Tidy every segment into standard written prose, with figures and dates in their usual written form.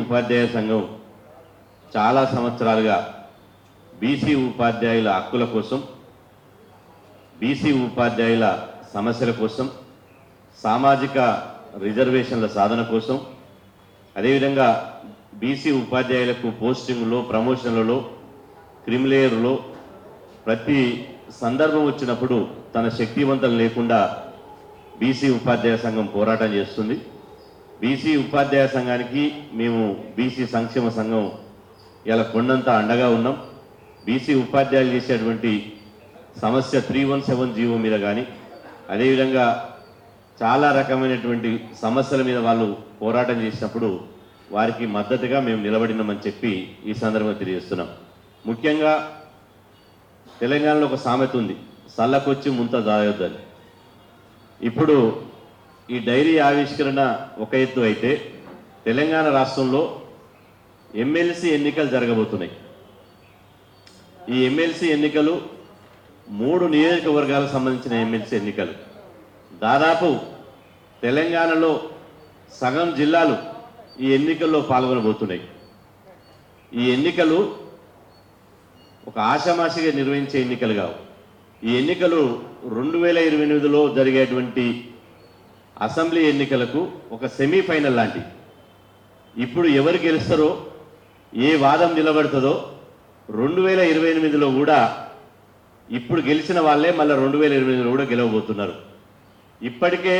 ఉపాధ్యాయ సంఘం చాలా సంవత్సరాలుగా బీసీ ఉపాధ్యాయుల హక్కుల కోసం, బీసీ ఉపాధ్యాయుల సమస్యల కోసం, సామాజిక రిజర్వేషన్ల సాధన కోసం, అదేవిధంగా బీసీ ఉపాధ్యాయులకు పోస్టింగ్లో, ప్రమోషన్లలో, క్రిమిలేయర్లో ప్రతి సందర్భం వచ్చినప్పుడు తన శక్తివంతం లేకుండా బీసీ ఉపాధ్యాయ సంఘం పోరాటం చేస్తుంది. బీసీ ఉపాధ్యాయ సంఘానికి మేము బీసీ సంక్షేమ సంఘం ఇలా కొండంత అండగా ఉన్నాం. బీసీ ఉపాధ్యాయులు చేసేటువంటి సమస్య 317 జీవో మీద కానీ, అదేవిధంగా చాలా రకమైనటువంటి సమస్యల మీద వాళ్ళు పోరాటం చేసినప్పుడు వారికి మద్దతుగా మేము నిలబడినామని చెప్పి ఈ సందర్భంగా తెలియజేస్తున్నాం. ముఖ్యంగా తెలంగాణలో ఒక సామెత ఉంది, సల్లకొచ్చి ముంత దాయొద్దని. ఇప్పుడు ఈ డైరీ ఆవిష్కరణ ఒక ఎత్తు అయితే, తెలంగాణ రాష్ట్రంలో ఎమ్మెల్సీ ఎన్నికలు జరగబోతున్నాయి. ఈ ఎమ్మెల్సీ ఎన్నికలు 3 నియోజకవర్గాలకు సంబంధించిన ఎమ్మెల్సీ ఎన్నికలు. దాదాపు తెలంగాణలో సగం జిల్లాలు ఈ ఎన్నికల్లో పాల్గొనబోతున్నాయి. ఈ ఎన్నికలు ఒక ఆషామాషిగా నిర్వహించే ఎన్నికలు కావు. ఈ ఎన్నికలు 2028లో జరిగేటువంటి అసెంబ్లీ ఎన్నికలకు ఒక సెమీఫైనల్ లాంటి. ఇప్పుడు ఎవరు గెలుస్తారో, ఏ వాదం నిలబడుతుందో 2028లో కూడా ఇప్పుడు గెలిచిన వాళ్ళే మళ్ళీ 2028లో కూడా గెలవబోతున్నారు. ఇప్పటికే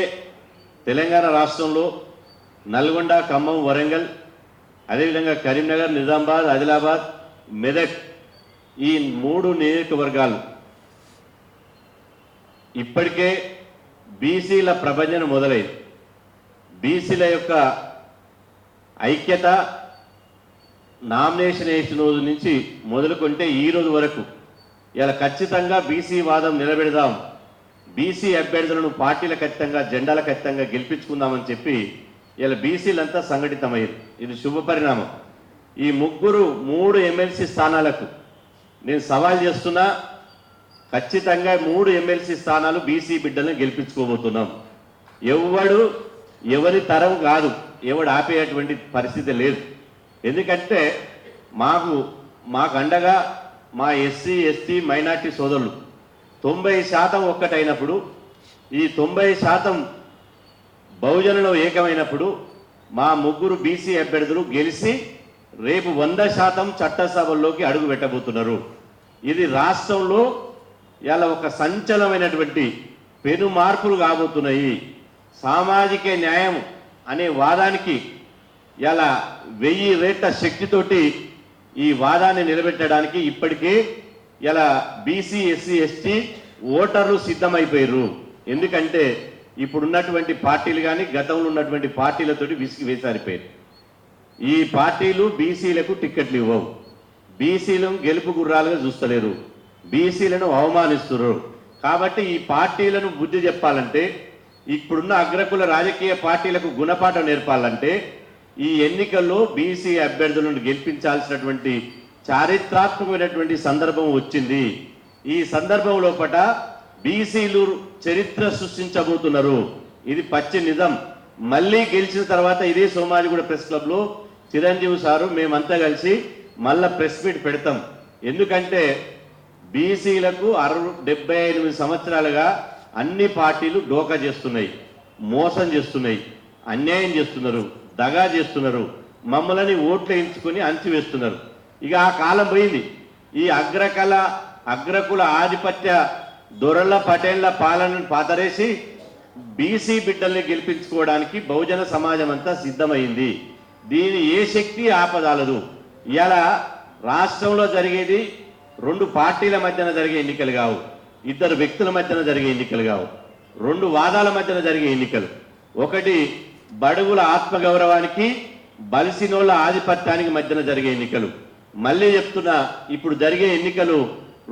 తెలంగాణ రాష్ట్రంలో నల్గొండ, ఖమ్మం, వరంగల్, అదేవిధంగా కరీంనగర్, నిజామాబాద్, ఆదిలాబాద్, మెదక్ ఈ 3 నియోజకవర్గాలు ఇప్పటికే బీసీల ప్రభంజన మొదలైంది. బీసీల యొక్క ఐక్యత నామినేషన్ వేసిన రోజు నుంచి మొదలుకుంటే ఈ రోజు వరకు ఇలా ఖచ్చితంగా బీసీ వాదం నిలబెడదాం, బీసీ అభ్యర్థులను పార్టీలకు ఖచ్చితంగా, జెండాలకు ఖచ్చితంగా గెలిపించుకుందామని చెప్పి ఇలా బీసీలంతా సంఘటితమయ్యారు. ఇది శుభ పరిణామం. ఈ 3 ఎమ్మెల్సీ స్థానాలకు నేను సవాల్ చేస్తున్నా, ఖచ్చితంగా 3 ఎమ్మెల్సీ స్థానాలు బీసీ బిడ్డలను గెలిపించుకోబోతున్నాం. ఎవరి తరం కాదు, ఎవడు ఆపేటువంటి పరిస్థితి లేదు. ఎందుకంటే మాకు అండగా మా ఎస్సీ, ఎస్టీ, మైనార్టీ సోదరులు 90% ఒక్కటైనప్పుడు, ఈ 90% బహుజనులు ఏకమైనప్పుడు మా 3 బీసీ అభ్యర్థులు గెలిచి రేపు 100% చట్టసభల్లోకి అడుగు పెట్టబోతున్నారు. ఇది రాష్ట్రంలో ఇలా ఒక సంచలనమైనటువంటి పెను మార్పులు కాబోతున్నాయి. సామాజిక న్యాయం అనే వాదానికి ఇలా 1000 రెట్ల శక్తితోటి ఈ వాదాన్ని నిలబెట్టడానికి ఇప్పటికే ఇలా బీసీ, ఎస్సీ, ఎస్టీ ఓటర్లు సిద్ధమైపోయారు. ఎందుకంటే ఇప్పుడున్నటువంటి పార్టీలు కానీ గతంలో ఉన్నటువంటి పార్టీలతోటి విసిగి వేసారిపోయారు. ఈ పార్టీలు బీసీలకు టిక్కెట్లు ఇవ్వవు, బీసీలను గెలుపు గుర్రాలుగా చూస్తలేరు, బీసీలను అవమానిస్తున్నారు. కాబట్టి ఈ పార్టీలను బుద్ధి చెప్పాలంటే, ఇప్పుడున్న అగ్రకుల రాజకీయ పార్టీలకు గుణపాఠం నేర్పాలంటే ఈ ఎన్నికల్లో బీసీ అభ్యర్థులను గెలిపించాల్సినటువంటి చారిత్రాత్మకమైనటువంటి సందర్భం వచ్చింది. ఈ సందర్భం లోపట బీసీలు చరిత్ర సృష్టించబోతున్నారు. ఇది పచ్చి నిజం. మళ్ళీ గెలిచిన తర్వాత ఇదే సోమాజిగూడ ప్రెస్ క్లబ్లో చిరంజీవి సారు మేమంతా కలిసి మళ్ళా ప్రెస్ మీట్ పెడతాం. ఎందుకంటే బీసీలకు 78 సంవత్సరాలుగా అన్ని పార్టీలు డోకా చేస్తున్నాయి, మోసం చేస్తున్నాయి, అన్యాయం చేస్తున్నారు, దగా చేస్తున్నారు, మమ్మల్ని ఓట్లు వేయించుకొని అంచివేస్తున్నారు. ఇక ఆ కాలం పోయింది. ఈ అగ్రకుల ఆధిపత్య దొరల పటేళ్ల పాలనను పాతరేసి బీసీ బిడ్డల్ని గెలిపించుకోవడానికి బహుజన సమాజం అంతా సిద్ధమైంది. దీని ఏ శక్తి ఆపదాలదు. ఇలా రాష్ట్రంలో జరిగేది 2 పార్టీల మధ్యన జరిగే ఎన్నికలు కావు, 2 వ్యక్తుల మధ్యన జరిగే ఎన్నికలు కావు, 2 వాదాల మధ్యన జరిగే ఎన్నికలు. ఒకటి బడుగుల ఆత్మగౌరవానికి, బలిసినోళ్ల ఆధిపత్యానికి మధ్యన జరిగే ఎన్నికలు. మళ్ళీ చెప్తున్నా, ఇప్పుడు జరిగే ఎన్నికలు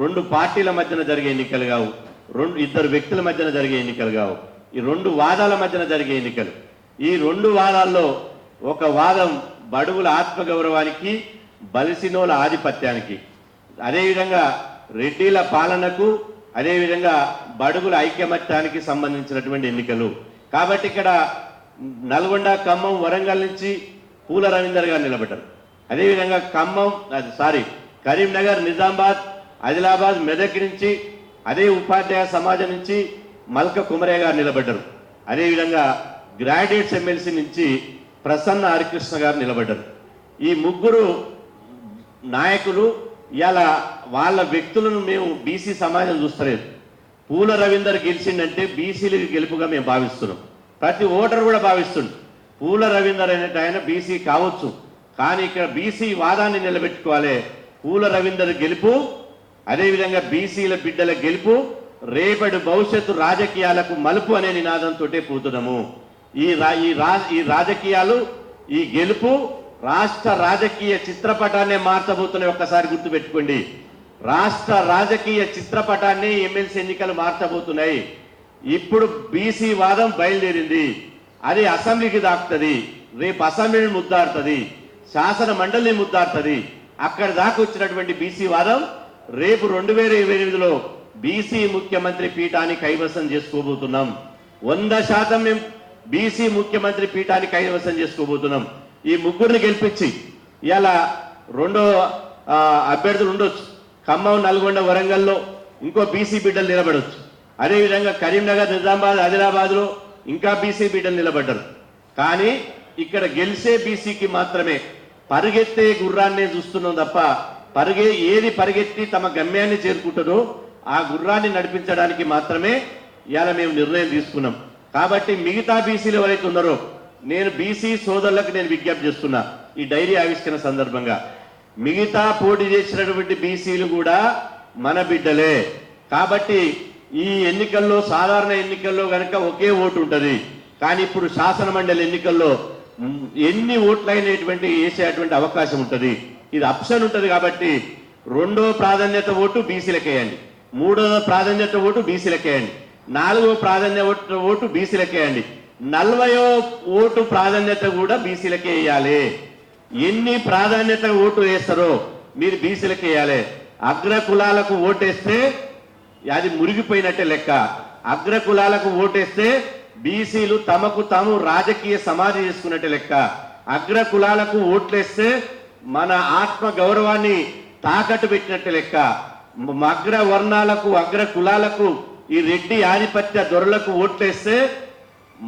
2 పార్టీల మధ్యన జరిగే ఎన్నికలు కావు, 2 వ్యక్తుల మధ్యన జరిగే ఎన్నికలు కావు, ఈ 2 వాదాల మధ్యన జరిగే ఎన్నికలు. ఈ 2 వాదాల్లో ఒక వాదం బడుగుల ఆత్మగౌరవానికి, బలిసినోల ఆధిపత్యానికి, అదేవిధంగా రెడ్డిల పాలనకు, అదేవిధంగా బడుగుల ఐక్యమత్యానికి సంబంధించినటువంటి ఎన్నికలు. కాబట్టి ఇక్కడ నల్గొండ, ఖమ్మం, వరంగల్ నుంచి పూల రవీందర్ గారు నిలబడ్డారు. అదేవిధంగా కరీంనగర్, నిజామాబాద్, ఆదిలాబాద్, మెదక్ నుంచి అదే ఉపాధ్యాయ సమాజం నుంచి మల్క కుమరయ్య గారు నిలబడ్డారు. అదేవిధంగా గ్రాడ్యుయేట్స్ ఎమ్మెల్సీ నుంచి ప్రసన్న హరికృష్ణ గారు నిలబడ్డారు. ఈ ముగ్గురు నాయకులు ఇలా వాళ్ళ వ్యక్తులను మేము బీసీ సమాజం చూస్తలేదు. పూల రవీందర్ గెలిచిందంటే బీసీలు గెలుపుగా మేము భావిస్తున్నాం. ప్రతి ఓటరు కూడా భావిస్తుంది పూల రవీందర్ అనేట ఆయన బీసీ కావచ్చు, కానీ ఇక్కడ బీసీ వాదాన్ని నిలబెట్టుకోవాలి. పూల రవీందర్ గెలుపు, అదేవిధంగా బీసీల బిడ్డల గెలుపు, రేపటి భవిష్యత్తు రాజకీయాలకు మలుపు అనే నినాదంతో పోతున్నాము. ఈ రాజకీయాలు, ఈ గెలుపు రాష్ట్ర రాజకీయ చిత్రపటాన్ని మార్చబోతున్నాయి. ఒక్కసారి గుర్తుపెట్టుకోండి, రాష్ట్ర రాజకీయ చిత్రపటాన్ని ఎమ్మెల్సీ ఎన్నికలు మార్చబోతున్నాయి. ఇప్పుడు బీసీ వాదం బయలుదేరింది, అది అసెంబ్లీకి దాక్కుతుంది, రేపు అసెంబ్లీని ముద్దాడుతుంది, శాసన మండలిని ముద్దాడుతుంది. అక్కడ దాకా వచ్చినటువంటి బీసీ వాదం రేపు 2028లో బీసీ ముఖ్యమంత్రి పీఠాన్ని కైవసం చేసుకోబోతున్నాం. 100% మేము బీసీ ముఖ్యమంత్రి పీఠాన్ని కైవసం చేసుకోబోతున్నాం. ఈ ముగ్గురిని గెలిపించి ఇలా రెండో అభ్యర్థులు ఉండొచ్చు. ఖమ్మం, నల్గొండ, వరంగల్లో ఇంకో బీసీ బిడ్డలు నిలబడవచ్చు. అదేవిధంగా కరీంనగర్, నిజామాబాద్, ఆదిలాబాద్లో ఇంకా బీసీ బిడ్డలు నిలబడ్డారు. కానీ ఇక్కడ గెలిచే బీసీకి మాత్రమే పరిగెత్తే గుర్రాన్నే చూస్తున్నాం తప్ప ఏది పరిగెత్తి తమ గమ్యాన్ని చేరుకుంటుందో ఆ గుర్రాన్ని నడిపించడానికి మాత్రమే ఇవాళ మేము నిర్ణయం తీసుకున్నాం. కాబట్టి మిగతా బీసీలు ఎవరైతే ఉన్నారో నేను బీసీ సోదరులకు నేను విజ్ఞప్తి చేస్తున్నా, ఈ డైరీ ఆవిష్కరణ సందర్భంగా మిగతా పోటీ చేసినటువంటి బీసీలు కూడా మన బిడ్డలే. కాబట్టి ఈ ఎన్నికల్లో, సాధారణ ఎన్నికల్లో కనుక ఒకే ఓటు ఉంటుంది, కానీ ఇప్పుడు శాసన మండలి ఎన్నికల్లో ఎన్ని ఓట్లైనటువంటి వేసేటువంటి అవకాశం ఉంటుంది. ఇది ఆప్షన్ ఉంటుంది. కాబట్టి 2వ ప్రాధాన్యత ఓటు బీసీలకేయండి, 3వ ప్రాధాన్యత ఓటు బీసీలకేయండి, 4వ ప్రాధాన్యత ఓటు బీసీలకేయండి, 40వ ఓటు ప్రాధాన్యత కూడా బీసీలకే వేయాలి. ఎన్ని ప్రాధాన్యత ఓటు వేస్తారో మీరు బీసీలకే వేయాలి. అగ్ర కులాలకు ఓటేస్తే అది మురిగిపోయినట్టే లెక్క. అగ్ర కులాలకు ఓటేస్తే బీసీలు తమకు తాము రాజకీయ సమాధి చేసుకున్నట్టే లెక్క. అగ్ర కులాలకు ఓట్లేస్తే మన ఆత్మ గౌరవాన్ని తాకట్టు పెట్టినట్టే లెక్క. అగ్ర వర్ణాలకు, అగ్ర కులాలకు, ఈ రెడ్డి ఆధిపత్య దొరలకు ఓట్లేస్తే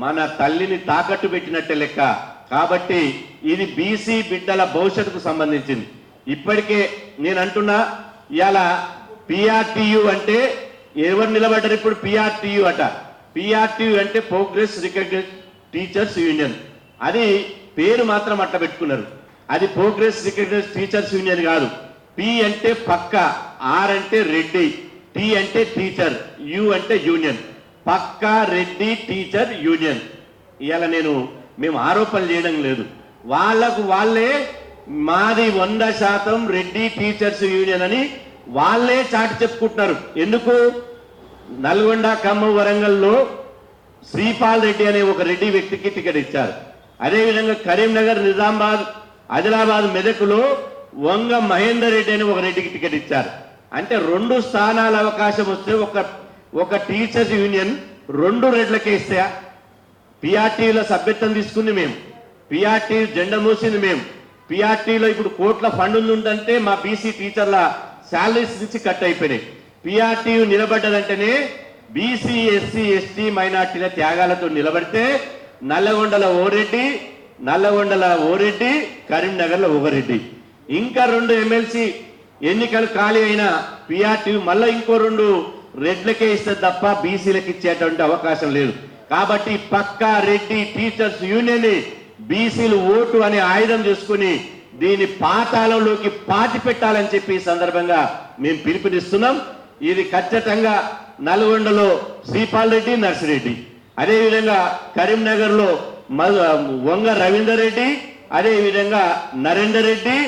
మన తల్లిని తాకట్టు పెట్టినట్టే లెక్క. కాబట్టి ఇది బీసీ బిడ్డల భవిష్యత్తుకు సంబంధించింది. ఇప్పటికే నేను అంటున్నా, ఇవాళ పిఆర్టీయు అంటే ఎవరు నిలబడ్డారు? ఇప్పుడు పిఆర్టీయు అట. పిఆర్టీయు అంటే ప్రోగ్రెస్ రికగ్నైజ్డ్ టీచర్స్ యూనియన్. అది పేరు మాత్రం అట్లా పెట్టుకున్నారు. అది ప్రోగ్రెస్ రికగ్నైజ్డ్ టీచర్స్ యూనియన్ కాదు. పి అంటే పక్క, ఆర్ అంటే రెడ్డి, టీ అంటే టీచర్, యు అంటే యూనియన్. పక్కా రెడ్డి టీచర్ యూనియన్. ఇవాళ మేము ఆరోపణలు చేయడం లేదు, వాళ్ళకు వాళ్ళే మాది 100% రెడ్డి టీచర్స్ యూనియన్ అని వాళ్ళే చాటి చెప్పుకుంటున్నారు. ఎందుకు? నల్గొండ, ఖమ్మం, వరంగల్లో శ్రీపాల్ రెడ్డి అనే ఒక రెడ్డి వ్యక్తికి టికెట్ ఇచ్చారు. అదేవిధంగా కరీంనగర్, నిజామాబాద్, ఆదిలాబాద్, మెదక్లో వంగ మహేందర్ రెడ్డి అని ఒక రెడ్డికి టికెట్ ఇచ్చారు. అంటే 2 స్థానాల అవకాశం వస్తే ఒక టీచర్స్ యూనియన్ 2 రెడ్లకే ఇస్తే పిఆర్టీలో సభ్యత్వం తీసుకుంది మేము, పిఆర్టీ జెండా మోసింది మేము. పిఆర్టీలో ఇప్పుడు కోట్ల ఫండ్ ఉందంటే మా బీసీ టీచర్ల శాలరీస్ నుంచి కట్ అయిపోయినాయి. పిఆర్టీ నిలబడ్డదంటేనే బీసీ, ఎస్సీ, ఎస్టీ, మైనార్టీల త్యాగాలతో నిలబడితే నల్లగొండల ఓరెడ్డి, కరీంనగర్లో ఒకరెడ్డి, ఇంకా 2 ఎమ్మెల్సీ ఎన్నికలు ఖాళీ అయిన పిఆర్టీ మళ్ళీ ఇంకో 2 రెడ్లకే ఇస్తే తప్ప బీసీలకు ఇచ్చేటువంటి అవకాశం లేదు. కాబట్టి పక్కా రెడ్డి టీచర్స్ యూనియన్ బీసీలు ఓటు అనే ఆయుధం చేసుకుని దీన్ని పాతాళంలోకి పాతి పెట్టాలని చెప్పి ఈ సందర్భంగా మేము పిలుపునిస్తున్నాం. ఇది ఖచ్చితంగా నల్గొండలో శ్రీపాల్ రెడ్డి, నర్సిరెడ్డి, అదేవిధంగా కరీంనగర్లో వంగ రవీందర్ రెడ్డి, అదేవిధంగా నరేందర్ రెడ్డి,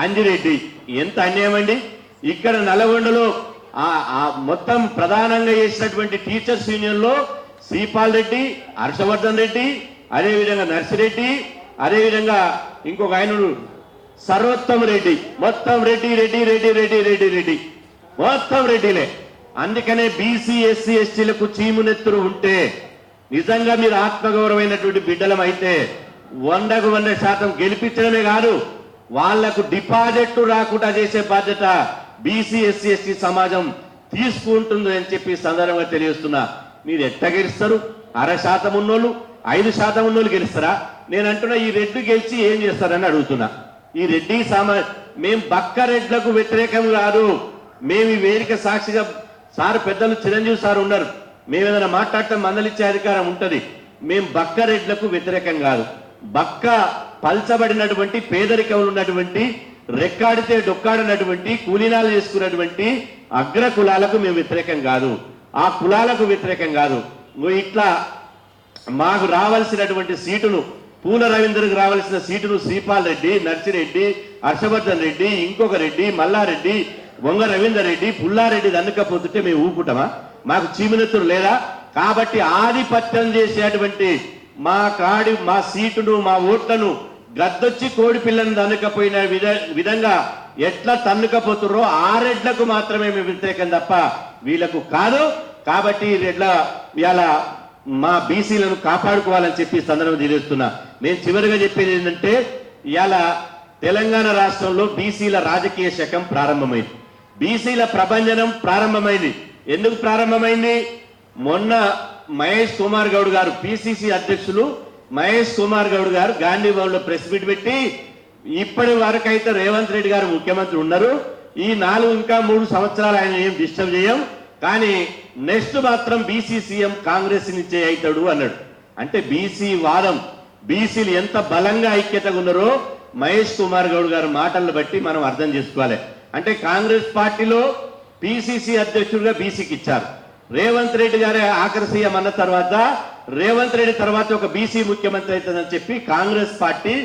అంజిరెడ్డి. ఎంత అన్యాయం అండి! ఇక్కడ నల్గొండలో మొత్తం ప్రధానంగా చేసినటువంటి టీచర్స్ యూనియన్లో శ్రీపాల్ రెడ్డి, హర్షవర్ధన్ రెడ్డి, అదేవిధంగా నర్సిరెడ్డి, అదేవిధంగా ఇంకొక ఆయన సర్వోత్తమ్ రెడ్డి, మొత్తం రెడ్డి మొత్తం రెడ్డిలే. అందుకనే బీసీ, ఎస్సీ, ఎస్టీలకు చీమునెత్తురు ఉంటే, నిజంగా మీరు ఆత్మగౌరవమైనటువంటి బిడ్డలం అయితే 100కు 100% గెలిపించడమే కాదు, వాళ్లకు డిపాజిట్ రాకుండా చేసే బాధ్యత బీసీ ఎస్సీ ఎస్టీ సమాజం తీసుకుంటుంది అని చెప్పి సందర్భంగా తెలియజేస్తున్నా. మీరు ఎట్ట గెలుస్తారు? 0.5% ఉన్నోళ్ళు 5% ఉన్నోళ్ళు గెలుస్తారా? నేను అంటున్నా ఈ రెడ్డి గెలిచి ఏం చేస్తారని అడుగుతున్నా. ఈ రెడ్డి మేము బక్క రెడ్లకు వ్యతిరేకం కాదు. మేము ఈ వేదిక సాక్షిగా సార్ పెద్దలు చిరంజీవి సార్ ఉన్నారు, మేము ఏదైనా మాట్లాడటం మందలిచ్చే అధికారం ఉంటుంది. మేము బక్క రెడ్లకు వ్యతిరేకం కాదు. బక్క పల్చబడినటువంటి పేదరికంలో ఉన్నటువంటి రెక్కాడితే డొక్కాడినటువంటి కూలీనాలు చేసుకున్నటువంటి అగ్ర కులాలకు మేము వ్యతిరేకం కాదు, ఆ కులాలకు వ్యతిరేకం కాదు. ఇట్లా మాకు రావాల్సినటువంటి సీటును, పూల రవీంద్రకు రావాల్సిన సీటును శ్రీపాల్ రెడ్డి, నర్సిరెడ్డి, హర్షవర్ధన్ రెడ్డి, ఇంకొక రెడ్డి, మల్లారెడ్డి, బొంగ రవీందర్ రెడ్డి, పుల్లారెడ్డి దన్నుకపోతుంటే మేము ఊపుకుంటామా? మాకు చీమినెత్తులు లేదా? కాబట్టి ఆధిపత్యం చేసేటువంటి మా సీటును, మా ఓట్లను గద్దొచ్చి కోడి పిల్లని తన్నుకపోయిన విధంగా ఎట్లా తన్నుకపోతుర్రో ఆ రెడ్లకు మాత్రమే మేము వ్యతిరేకం తప్ప వీళ్ళకు కాదు. కాబట్టి రెడ్ల ఇలా మా బీసీలను కాపాడుకోవాలని చెప్పి సందర్భం తెలియజేస్తున్నా. నేను చివరిగా చెప్పేది ఏంటంటే, ఇవాళ తెలంగాణ రాష్ట్రంలో బీసీల రాజకీయ శకం ప్రారంభమైంది, బీసీల ప్రభంజనం ప్రారంభమైంది. ఎందుకు ప్రారంభమైంది? మొన్న మహేష్ కుమార్ గౌడ్ గారు, పిసిసి అధ్యక్షులు మహేష్ కుమార్ గౌడ్ గారు గాంధీ భవన్ లో ప్రెస్ మీట్ పెట్టి, ఇప్పటి వరకు అయితే రేవంత్ రెడ్డి గారు ముఖ్యమంత్రి ఉన్నారు, ఈ 4-3 సంవత్సరాలు ఆయన ఏం డిస్టర్బ్ చేయం, కానీ నెక్స్ట్ మాత్రం బీసీ సీఎం కాంగ్రెస్ నుంచే అవుతాడు అన్నాడు. అంటే బీసీ వాదం, బీసీలు ఎంత బలంగా ఐక్యతగా ఉన్నారో మహేష్ కుమార్ గౌడ్ గారి మాటలను బట్టి మనం అర్థం చేసుకోవాలి. అంటే కాంగ్రెస్ పార్టీలో పిసిసి అధ్యక్షుడిగా బీసీకి ఇచ్చారు. రేవంత్ రెడ్డి గారి ఆఖరి సీఎం అన్న తర్వాత రేవంత్ రెడ్డి తర్వాత ఒక బీసీ ముఖ్యమంత్రి అవుతుందని చెప్పి కాంగ్రెస్ పార్టీ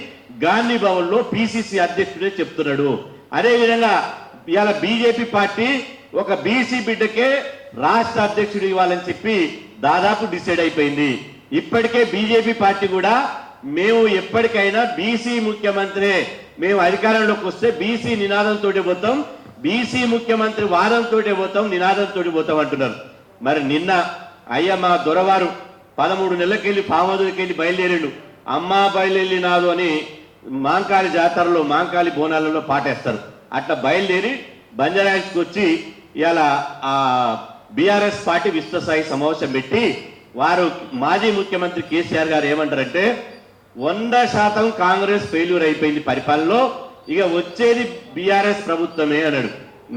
గాంధీ భవన్ లో పిసిసి అధ్యక్షుడే చెప్తున్నాడు. అదేవిధంగా ఇవాళ బీజేపీ పార్టీ ఒక బీసీ బిడ్డకే రాష్ట్ర అధ్యక్షుడు ఇవ్వాలని చెప్పి దాదాపు డిసైడ్ అయిపోయింది. ఇప్పటికే బీజేపీ పార్టీ కూడా మేము ఎప్పటికైనా బీసీ ముఖ్యమంత్రి, మేము అధికారంలోకి వస్తే బీసీ నినాదంతో పోతాం, బీసీ ముఖ్యమంత్రి వాదంతో పోతాం, నినాదంతో పోతాం అంటున్నారు. మరి నిన్న అయ్య మా దొరవారు 13 నెలలకెళ్ళి పామదులకెళ్ళి బయలుదేరిండు. అమ్మా బయలుదేరినాదు అని మాంకాళి జాతరలో, మాంకాళి బోనాలలో పాటేస్తారు. అట్లా బయలుదేరి బంజారాహిల్స్కి వచ్చి ఇవాళ ఆ బీఆర్ఎస్ పార్టీ విశ్వస్థాయి సమావేశం పెట్టి వారు మాజీ ముఖ్యమంత్రి కేసీఆర్ గారు ఏమంటారంటే, 100% కాంగ్రెస్ ఫెయిల్యూర్ అయిపోయింది పరిపాలనలో, ఇక వచ్చేది బీఆర్ఎస్ ప్రభుత్వమే అన్నాడు.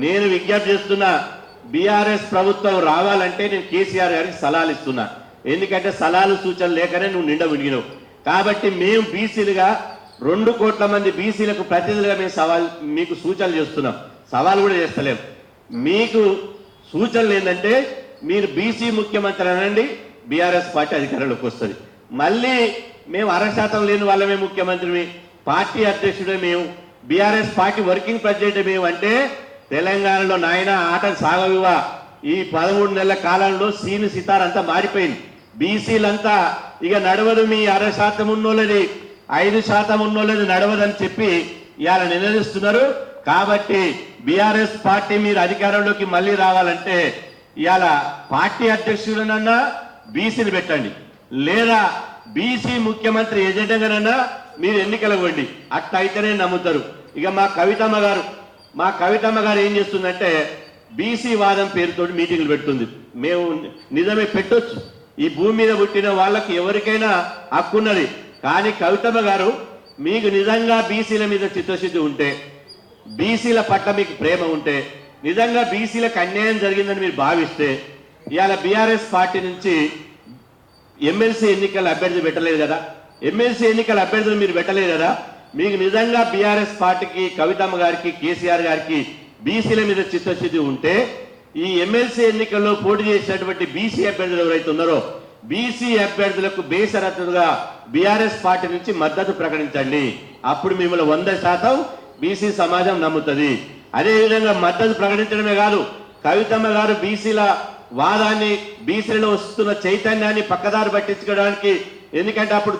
నేను విజ్ఞప్తి చేస్తున్నా, బీఆర్ఎస్ ప్రభుత్వం రావాలంటే నేను కేసీఆర్ గారికి సలహాలు ఇస్తున్నా. ఎందుకంటే సలహాలు సూచనలు లేకనే నువ్వు నిండా విడిగినావు. కాబట్టి మేము బీసీలుగా 2 కోట్ల మంది బీసీలకు ప్రతినిధులుగా మేము మీకు సూచనలు చేస్తున్నాం, సవాల్ కూడా చేస్తలేం. మీకు సూచనలు ఏంటంటే, మీరు బీసీ ముఖ్యమంత్రి అనండి, బీఆర్ఎస్ పార్టీ అధికారంలోకి వస్తుంది. మళ్ళీ మేము 0.5% లేని వాళ్ళమే ముఖ్యమంత్రి, పార్టీ అధ్యక్షుడే మేము, బీఆర్ఎస్ పార్టీ వర్కింగ్ ప్రెసిడెంట్ మేము అంటే తెలంగాణలో నాయన ఆట సాగవివా. ఈ 13 నెలల కాలంలో సీను సితార్ అంతా మారిపోయింది. బీసీలంతా ఇక నడవదు, మీ 0.5% ఉన్నోళ్ళది 5% ఉన్నోళ్ళది నడవదని చెప్పి ఇవాళ నిలదీస్తున్నారు. కాబట్టి బీఆర్ఎస్ పార్టీ మీరు అధికారంలోకి మళ్ళీ రావాలంటే ఇవాళ పార్టీ అధ్యక్షుడనన్నా బీసీని పెట్టండి, లేదా బీసీ ముఖ్యమంత్రి ఎజెండాగానన్నా మీరు ఎన్నికలకు వండి, అట్లా అయితేనే నమ్ముతారు. ఇక మా కవితమ్మ గారు ఏం చేస్తుందంటే, బీసీ వాదం పేరుతో మీటింగ్లు పెడుతుంది. మేము నిజమే పెట్టొచ్చు, ఈ భూమి మీద పుట్టిన వాళ్ళకి ఎవరికైనా హక్కున్నది. కానీ కవితమ్మ గారు, మీకు నిజంగా బీసీల మీద చిత్తశుద్ధి ఉంటే, బీసీల పట్ల మీకు ప్రేమ ఉంటే, నిజంగా బీసీలకు అన్యాయం జరిగిందని మీరు భావిస్తే, ఇవాళ బీఆర్ఎస్ పార్టీ నుంచి ఎమ్మెల్సీ ఎన్నికల అభ్యర్థి పెట్టలేదు కదా, ఎమ్మెల్సీ ఎన్నికల అభ్యర్థులు మీరు పెట్టలేదు కదా. మీకు నిజంగా బీఆర్ఎస్ పార్టీకి, కవితమ్మ గారికి, కేసీఆర్ గారికి బీసీల మీద చిత్తశుద్ధి ఉంటే, ఈ ఎమ్మెల్సీ ఎన్నికల్లో పోటీ చేసినటువంటి బీసీ అభ్యర్థులు ఎవరైతే ఉన్నారో బీసీ అభ్యర్థులకు బేషరతుగా బీఆర్ఎస్ పార్టీ నుంచి మద్దతు ప్రకటించండి. అప్పుడు మిమ్మల్ని 100% బీసీ సమాజం నమ్ముతుంది. అదేవిధంగా మద్దతు ప్రకటించడమే కాదు, కవితమ్మ గారు బీసీల వాదాన్ని, బీసీలలో వస్తున్న చైతన్యాన్ని పక్కదారి పట్టించుకోవడానికి, ఎందుకంటే అప్పుడు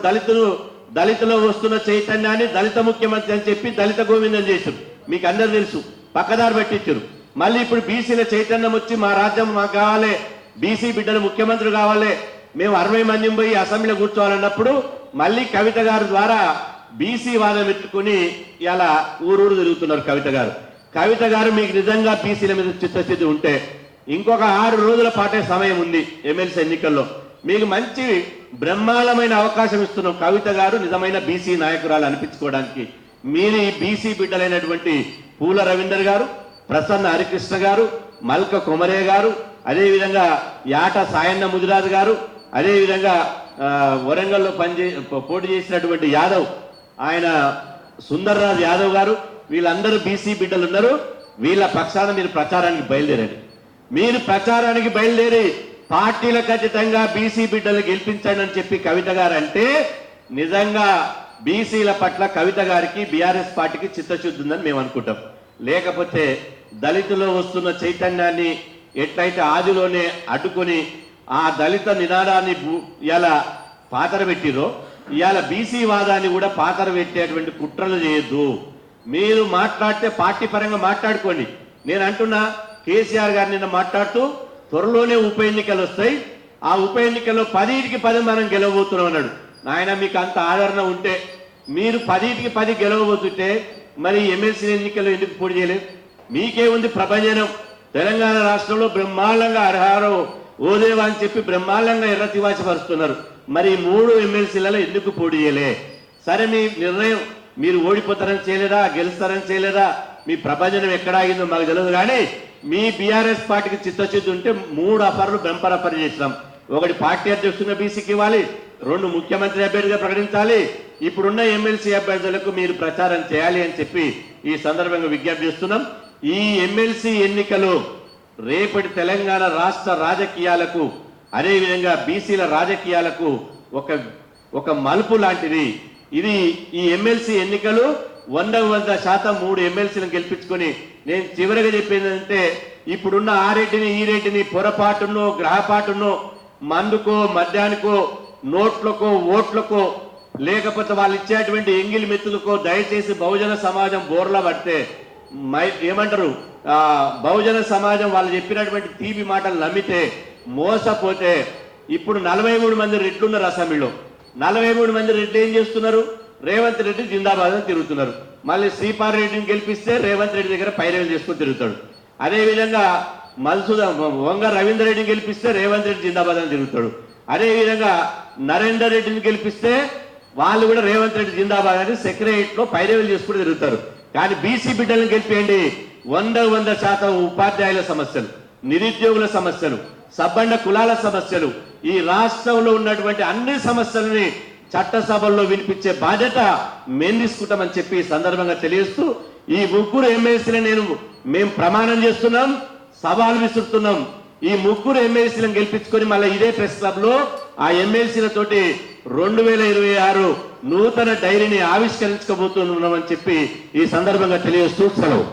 దళితులో వస్తున్న చైతన్యాన్ని దళిత ముఖ్యమంత్రి అని చెప్పి దళిత గోవిందం చేశారు, మీకు అందరు తెలుసు, పక్కదారి పట్టించారు. మళ్ళీ ఇప్పుడు బీసీల చైతన్యం వచ్చి మా రాజ్యం మాకు కావాలి, బీసీ బిడ్డలు ముఖ్యమంత్రి కావాలి, మేము 60 మంది పోయి అసెంబ్లీలో కూర్చోవాలన్నప్పుడు మళ్ళీ కవిత గారి ద్వారా బీసీ వాదం ఎత్తుకుని ఇలా ఊరూరు తిరుగుతున్నారు కవిత గారు. కవిత గారు మీకు నిజంగా బీసీల మీద చిత్తశుద్ధి ఉంటే ఇంకొక 6 రోజుల పాటే సమయం ఉంది ఎమ్మెల్సీ ఎన్నికల్లో. మీకు మంచి బ్రహ్మాండమైన అవకాశం ఇస్తున్నాం. కవిత గారు నిజమైన బీసీ నాయకురాలు అనిపించుకోవడానికి మీరు ఈ బీసీ బిడ్డలైనటువంటి పూల రవీందర్ గారు, ప్రసన్న హరికృష్ణ గారు, మల్క కొమరే గారు, అదేవిధంగా యాట సాయన్న ముదిరాజు గారు, అదేవిధంగా వరంగల్లో పోటీ చేసినటువంటి యాదవ్ ఆయన సుందర్రాజ్ యాదవ్ గారు, వీళ్ళందరూ బీసీ బిడ్డలు ఉన్నారు. వీళ్ళ పక్షాన మీరు ప్రచారానికి బయలుదేరండి. మీరు ప్రచారానికి బయలుదేరి పార్టీల ఖచ్చితంగా బీసీ బిడ్డలు గెలిపించండి అని చెప్పి కవిత గారు అంటే నిజంగా బీసీల పట్ల కవిత గారికి బీఆర్ఎస్ పార్టీకి చిత్తశుద్ధి ఉందని మేము అనుకుంటాం. లేకపోతే దళితులో వస్తున్న చైతన్యాన్ని ఎట్లయితే ఆదిలోనే అడ్డుకొని ఆ దళిత నినాదాన్ని ఇలా పాతర పెట్టిరో ఇవాళ బీసీ వాదాన్ని కూడా పాతర పెట్టేటువంటి కుట్రలు చేయొద్దు. మీరు మాట్లాడితే పార్టీ పరంగా మాట్లాడుకోండి. నేను అంటున్నా, కేసీఆర్ గారు నిన్న మాట్లాడుతూ త్వరలోనే ఉప ఎన్నికలు వస్తాయి, ఆ ఉప ఎన్నికల్లో 10కి 10 మనం గెలవబోతున్నాం అన్నాడు. నాయన మీకు అంత ఆదరణ ఉంటే మీరు 10కి 10 గెలవబోతుంటే మరి ఎమ్మెల్సీ ఎన్నికల్లో ఎందుకు పోటీ చేయలేదు? మీకేముంది ప్రభంజనం. తెలంగాణ రాష్ట్రంలో బ్రహ్మాండంగా అర్హారో ఓదేవా అని చెప్పి బ్రహ్మాండంగా ఎర్రతివాచపరుస్తున్నారు. మరి 3 ఎమ్మెల్సీలలో ఎందుకు పోటీ చేయలే? సరే, మీ నిర్ణయం. మీరు ఓడిపోతారని చేయలేదా, గెలుస్తారని చేయలేదా, మీ ప్రభంజనం ఎక్కడ ఆగిందో మాకు తెలియదు. కానీ మీ బీఆర్ఎస్ పార్టీకి చిత్తశుద్ధి ఉంటే 3 ఆఫర్లు బంపర్ ఆఫర్ చేసినాం. ఒకటి పార్టీ అధ్యక్షుడిగా బీసీకి ఇవ్వాలి, 2 ముఖ్యమంత్రి అభ్యర్థిగా ప్రకటించాలి, ఇప్పుడున్న ఎమ్మెల్సీ అభ్యర్థులకు మీరు ప్రచారం చేయాలి అని చెప్పి ఈ సందర్భంగా విజ్ఞప్తి చేస్తున్నాం. ఈ ఎమ్మెల్సీ ఎన్నికలు రేపటి తెలంగాణ రాష్ట్ర రాజకీయాలకు అదేవిధంగా బీసీల రాజకీయాలకు ఒక మలుపు లాంటిది. ఇది ఈ ఎమ్మెల్సీ ఎన్నికలు 100% 3 ఎమ్మెల్సీలను గెలిపించుకొని నేను చివరిగా చెప్పేదంటే ఇప్పుడున్న ఆ రెడ్డిని ఈ రెడ్డిని పొరపాటునో గ్రహపాటునో మందుకో మద్యానికో నోట్లకో ఓట్లకో లేకపోతే వాళ్ళు ఇచ్చేటువంటి ఎంగిలి మెత్తులకో దయచేసి బహుజన సమాజం బోర్లా పడితే ఏమంటారు బహుజన సమాజం వాళ్ళు చెప్పినటువంటి తీపి మాటలు నమ్మితే మోసపోతే ఇప్పుడు 43 మంది రెడ్లు ఉన్నారు అసెంబ్లీలో. 43 మంది రెడ్లు ఏం చేస్తున్నారు? రేవంత్ రెడ్డి జిందాబాద్ అని తిరుగుతున్నారు. మళ్ళీ శ్రీపాల్ రెడ్డిని గెలిపిస్తే రేవంత్ రెడ్డి దగ్గర పైరవీలు చేసుకుని తిరుగుతాడు. అదేవిధంగా వంగ రవీందర్ రెడ్డిని గెలిపిస్తే రేవంత్ రెడ్డి జిందాబాద్ అని తిరుగుతాడు. అదేవిధంగా నరేందర్ రెడ్డిని గెలిపిస్తే వాళ్ళు కూడా రేవంత్ రెడ్డి జిందాబాద్ అని సెక్రటరియట్ లో పైరవీలు చేసుకుని తిరుగుతారు. కానీ బీసీ బిడ్డలను గెలిపేయండి. 100% ఉపాధ్యాయుల సమస్యలు, నిరుద్యోగుల సమస్యలు, సబ్బండ కులాల సమస్యలు, ఈ రాష్ట్రంలో ఉన్నటువంటి అన్ని సమస్యలని చట్టసభల్లో వినిపించే బాధ్యత మేము తీసుకుంటామని చెప్పి ఈ సందర్భంగా తెలియజేస్తూ ఈ 3 ఎమ్మెల్సీలను మేము ప్రమాణం చేస్తున్నాం, సవాల్ విసురుతున్నాం. ఈ 3 ఎమ్మెల్సీలను గెలిపించుకొని మళ్ళీ ఇదే ప్రెస్ క్లబ్ లో ఆ ఎమ్మెల్సీలతోటి 2026 నూతన డైరీని ఆవిష్కరించుకోబోతున్నామని చెప్పి ఈ సందర్భంగా తెలియజేస్తూ సెలవు.